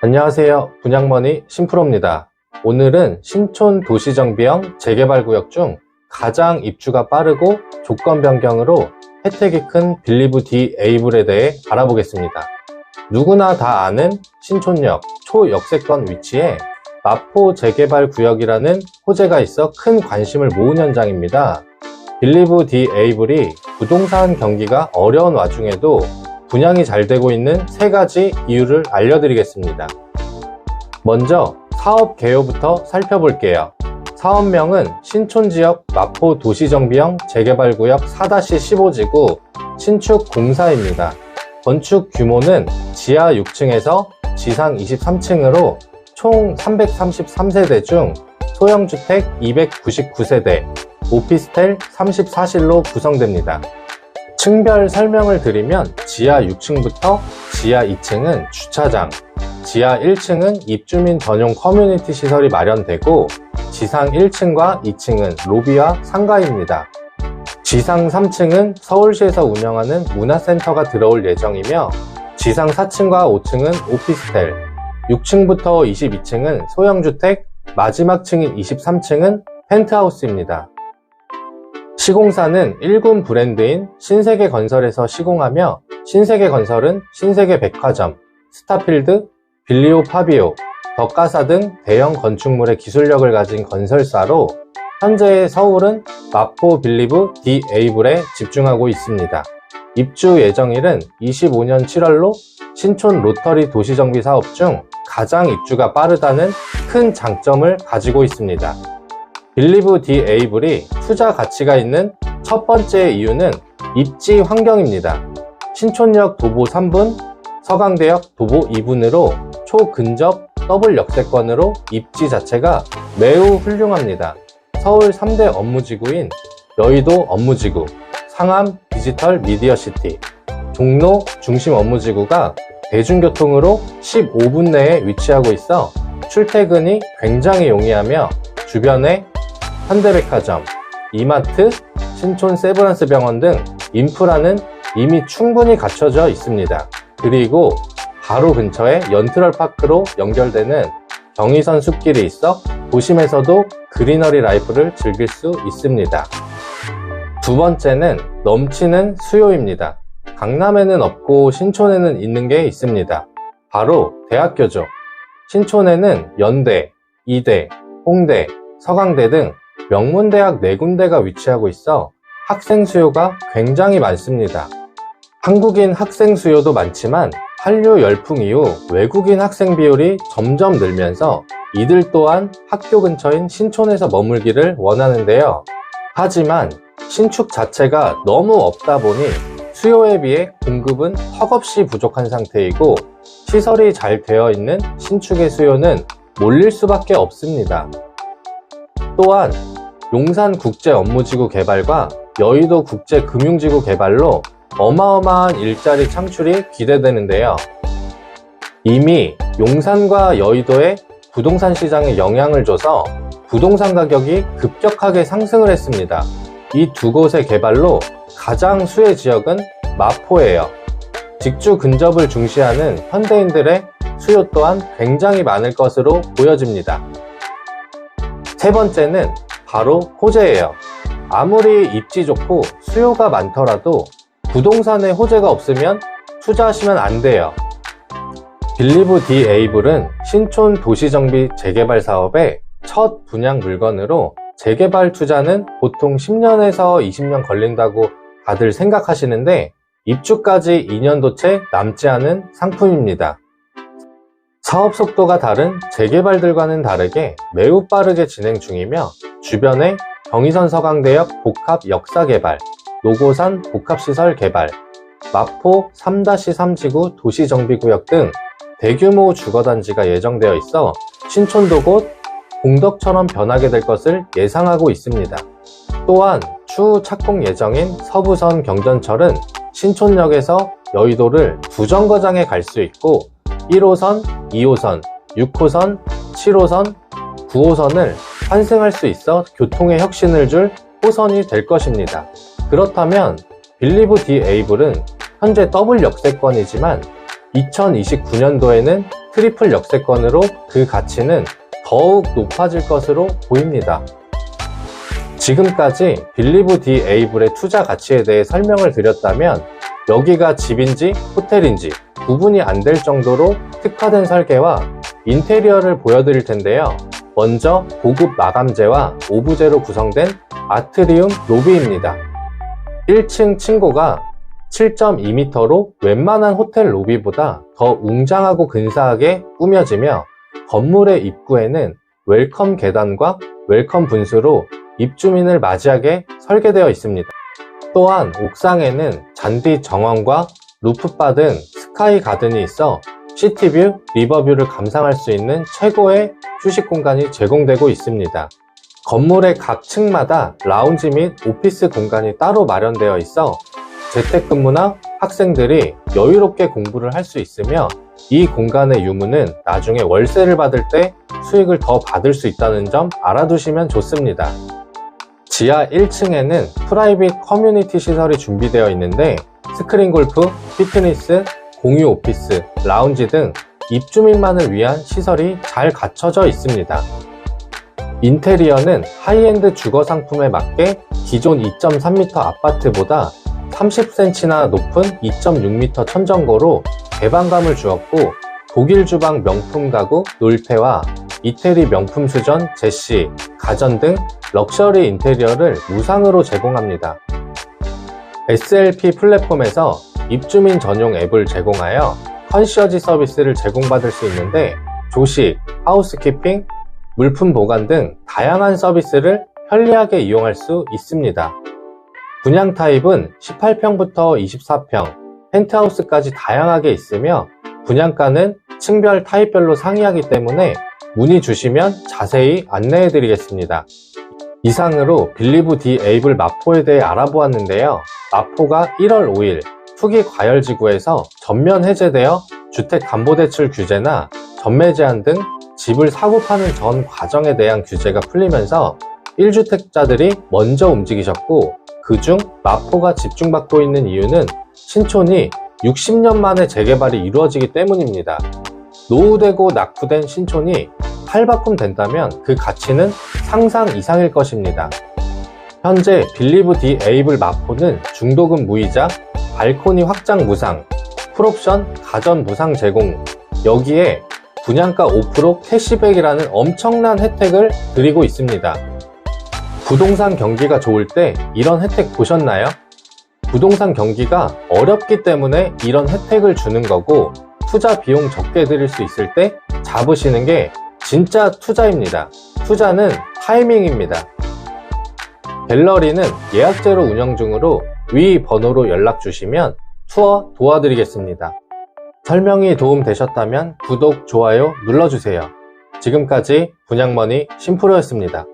안녕하세요. 분양머니 신프로입니다. 오늘은 신촌 도시정비형 재개발구역 중 가장 입주가 빠르고 조건 변경으로 혜택이 큰 빌리브 디 에이블에 대해 알아보겠습니다. 누구나 다 아는 신촌역 초역세권 위치에 마포 재개발구역이라는 호재가 있어 큰 관심을 모은 현장입니다. 빌리브 디 에이블이 부동산 경기가 어려운 와중에도 분양이 잘 되고 있는 세 가지 이유를 알려드리겠습니다. 먼저 사업 개요부터 살펴볼게요. 사업명은 신촌지역 마포 도시정비형 재개발구역 4-15지구 신축 공사입니다. 건축 규모는 지하 6층에서 지상 23층으로 총 333세대 중 소형주택 299세대, 오피스텔 34실로 구성됩니다. 층별 설명을 드리면 지하 6층부터 지하 2층은 주차장, 지하 1층은 입주민 전용 커뮤니티 시설이 마련되고 지상 1층과 2층은 로비와 상가입니다. 지상 3층은 서울시에서 운영하는 문화센터가 들어올 예정이며 지상 4층과 5층은 오피스텔, 6층부터 22층은 소형주택, 마지막 층인 23층은 펜트하우스입니다. 시공사는 1군 브랜드인 신세계건설에서 시공하며 신세계건설은 신세계백화점, 스타필드, 빌리오 파비오, 덕가사 등 대형 건축물의 기술력을 가진 건설사로 현재 서울은 마포 빌리브 디 에이블에 집중하고 있습니다. 입주 예정일은 25년 7월로 신촌 로터리 도시정비 사업 중 가장 입주가 빠르다는 큰 장점을 가지고 있습니다. 빌리브 디 에이블이 투자 가치가 있는 첫 번째 이유는 입지 환경입니다. 신촌역 도보 3분, 서강대역 도보 2분으로 초근접 더블 역세권으로 입지 자체가 매우 훌륭합니다. 서울 3대 업무지구인 여의도 업무지구, 상암 디지털 미디어시티, 종로 중심 업무지구가 대중교통으로 15분 내에 위치하고 있어 출퇴근이 굉장히 용이하며 주변에 현대백화점, 이마트, 신촌 세브란스 병원 등 인프라는 이미 충분히 갖춰져 있습니다. 그리고 바로 근처에 연트럴파크로 연결되는 경의선 숲길이 있어 도심에서도 그리너리 라이프를 즐길 수 있습니다. 두 번째는 넘치는 수요입니다. 강남에는 없고 신촌에는 있는 게 있습니다. 바로 대학교죠. 신촌에는 연대, 이대, 홍대, 서강대 등 명문대학 4군데가 위치하고 있어 학생 수요가 굉장히 많습니다. 한국인 학생 수요도 많지만 한류 열풍 이후 외국인 학생 비율이 점점 늘면서 이들 또한 학교 근처인 신촌에서 머물기를 원하는데요. 하지만 신축 자체가 너무 없다 보니 수요에 비해 공급은 턱없이 부족한 상태이고 시설이 잘 되어 있는 신축의 수요는 몰릴 수밖에 없습니다. 또한 용산 국제 업무지구 개발과 여의도 국제 금융지구 개발로 어마어마한 일자리 창출이 기대되는데요. 이미 용산과 여의도의 부동산 시장에 영향을 줘서 부동산 가격이 급격하게 상승을 했습니다. 이 두 곳의 개발로 가장 수혜 지역은 마포예요. 직주 근접을 중시하는 현대인들의 수요 또한 굉장히 많을 것으로 보여집니다. 세 번째는 바로 호재예요. 아무리 입지 좋고 수요가 많더라도 부동산에 호재가 없으면 투자하시면 안 돼요. 빌리브 디 에이블은 신촌 도시정비 재개발 사업의 첫 분양 물건으로 재개발 투자는 보통 10년에서 20년 걸린다고 다들 생각하시는데 입주까지 2년도 채 남지 않은 상품입니다. 사업 속도가 다른 재개발들과는 다르게 매우 빠르게 진행 중이며 주변에 경의선 서강대역 복합 역사개발, 노고산 복합시설 개발, 마포 3-3지구 도시정비구역 등 대규모 주거단지가 예정되어 있어 신촌도 곧 공덕처럼 변하게 될 것을 예상하고 있습니다. 또한 추후 착공 예정인 서부선 경전철은 신촌역에서 여의도를 두 정거장에 갈 수 있고 1호선, 2호선, 6호선, 7호선, 9호선을 환승할 수 있어 교통의 혁신을 줄 호선이 될 것입니다. 그렇다면 빌리브 디 에이블은 현재 더블 역세권이지만 2029년도에는 트리플 역세권으로 그 가치는 더욱 높아질 것으로 보입니다. 지금까지 빌리브 디 에이블의 투자 가치에 대해 설명을 드렸다면 여기가 집인지 호텔인지 구분이 안 될 정도로 특화된 설계와 인테리어를 보여드릴 텐데요. 먼저 고급 마감재와 오브제로 구성된 아트리움 로비입니다. 1층 층고가 7.2m로 웬만한 호텔 로비보다 더 웅장하고 근사하게 꾸며지며 건물의 입구에는 웰컴 계단과 웰컴 분수로 입주민을 맞이하게 설계되어 있습니다. 또한 옥상에는 잔디 정원과 루프바 등 스카이 가든이 있어 시티뷰, 리버뷰를 감상할 수 있는 최고의 휴식 공간이 제공되고 있습니다. 건물의 각 층마다 라운지 및 오피스 공간이 따로 마련되어 있어 재택근무나 학생들이 여유롭게 공부를 할 수 있으며 이 공간의 유무는 나중에 월세를 받을 때 수익을 더 받을 수 있다는 점 알아두시면 좋습니다. 지하 1층에는 프라이빗 커뮤니티 시설이 준비되어 있는데 스크린 골프, 피트니스, 공유 오피스, 라운지 등 입주민만을 위한 시설이 잘 갖춰져 있습니다. 인테리어는 하이엔드 주거 상품에 맞게 기존 2.3m 아파트보다 30cm나 높은 2.6m 천정고로 개방감을 주었고 독일 주방 명품 가구 놀페와 이태리 명품 수전 제시, 가전 등 럭셔리 인테리어를 무상으로 제공합니다. SLP 플랫폼에서 입주민 전용 앱을 제공하여 컨시어지 서비스를 제공받을 수 있는데 조식, 하우스키핑, 물품 보관 등 다양한 서비스를 편리하게 이용할 수 있습니다. 분양 타입은 18평부터 24평, 펜트하우스까지 다양하게 있으며 분양가는 층별 타입별로 상이하기 때문에 문의 주시면 자세히 안내해 드리겠습니다. 이상으로 빌리브 디 에이블 마포에 대해 알아보았는데요. 마포가 1월 5일 투기 과열지구에서 전면 해제되어 주택담보대출 규제나 전매 제한 등 집을 사고 파는 전 과정에 대한 규제가 풀리면서 1주택자들이 먼저 움직이셨고 그중 마포가 집중받고 있는 이유는 신촌이 60년 만에 재개발이 이루어지기 때문입니다. 노후되고 낙후된 신촌이 탈바꿈 된다면 그 가치는 상상 이상일 것입니다. 현재 빌리브 디 에이블 마포는 중도금 무이자, 발코니 확장 무상, 풀옵션 가전 무상 제공, 여기에 분양가 5% 캐시백이라는 엄청난 혜택을 드리고 있습니다. 부동산 경기가 좋을 때 이런 혜택 보셨나요? 부동산 경기가 어렵기 때문에 이런 혜택을 주는 거고 투자 비용 적게 드릴 수 있을 때 잡으시는 게 진짜 투자입니다. 투자는 타이밍입니다. 갤러리는 예약제로 운영 중으로 위 번호로 연락 주시면 투어 도와드리겠습니다. 설명이 도움되셨다면 구독, 좋아요 눌러주세요. 지금까지 분양머니 심프로였습니다.